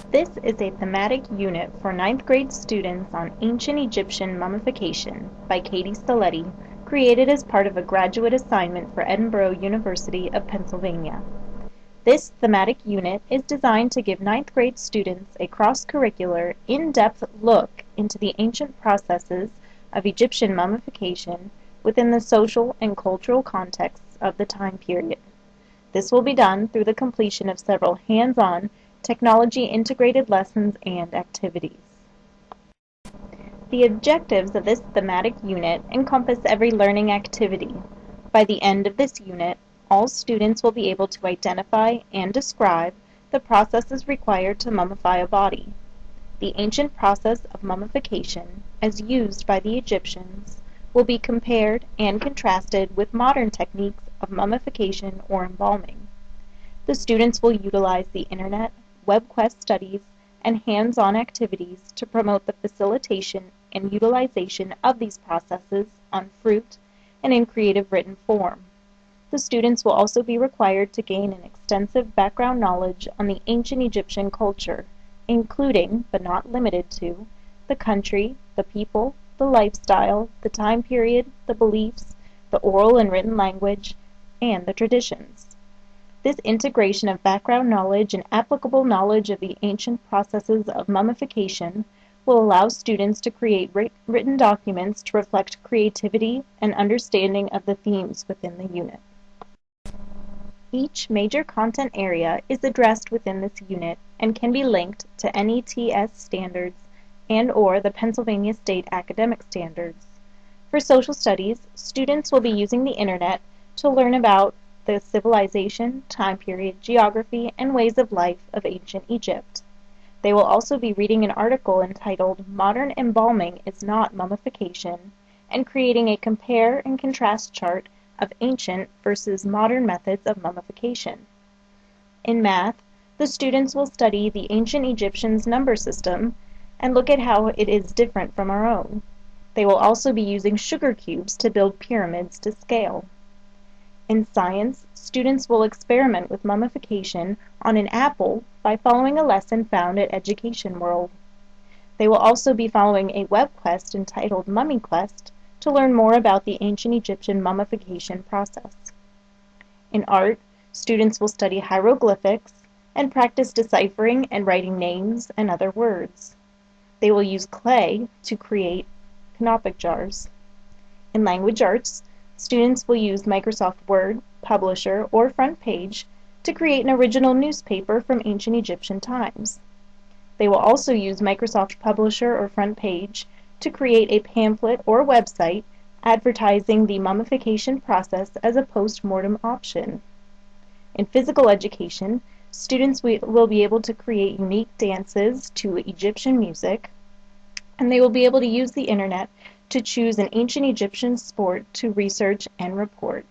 This is a thematic unit for ninth grade students on Ancient Egyptian Mummification by Katie Stiletti, created as part of a graduate assignment for Edinburgh University of Pennsylvania. This thematic unit is designed to give ninth grade students a cross-curricular, in-depth look into the ancient processes of Egyptian mummification within the social and cultural contexts of the time period. This will be done through the completion of several hands-on, technology-integrated lessons and activities. The objectives of this thematic unit encompass every learning activity. By the end of this unit, all students will be able to identify and describe the processes required to mummify a body. The ancient process of mummification, as used by the Egyptians, will be compared and contrasted with modern techniques of mummification or embalming. The students will utilize the Internet, WebQuest studies, and hands-on activities to promote the facilitation and utilization of these processes on fruit and in creative written form. The students will also be required to gain an extensive background knowledge on the ancient Egyptian culture, including, but not limited to, the country, the people, the lifestyle, the time period, the beliefs, the oral and written language, and the traditions. This integration of background knowledge and applicable knowledge of the ancient processes of mummification will allow students to create written documents to reflect creativity and understanding of the themes within the unit. Each major content area is addressed within this unit and can be linked to NETS standards and/or the Pennsylvania State Academic Standards. For social studies, students will be using the Internet to learn about the civilization, time period, geography, and ways of life of ancient Egypt. They will also be reading an article entitled "Modern Embalming is Not Mummification" and creating a compare and contrast chart of ancient versus modern methods of mummification. In math, the students will study the ancient Egyptians' number system and look at how it is different from our own. They will also be using sugar cubes to build pyramids to scale. In science, students will experiment with mummification on an apple by following a lesson found at Education World. They will also be following a web quest entitled Mummy Quest to learn more about the ancient Egyptian mummification process. In art, students will study hieroglyphics and practice deciphering and writing names and other words. They will use clay to create canopic jars. In language arts, students will use Microsoft Word, Publisher, or Front Page to create an original newspaper from ancient Egyptian times. They will also use Microsoft Publisher or Front Page to create a pamphlet or website advertising the mummification process as a post-mortem option. In physical education, students will be able to create unique dances to Egyptian music, and they will be able to use the Internet to choose an ancient Egyptian sport to research and report.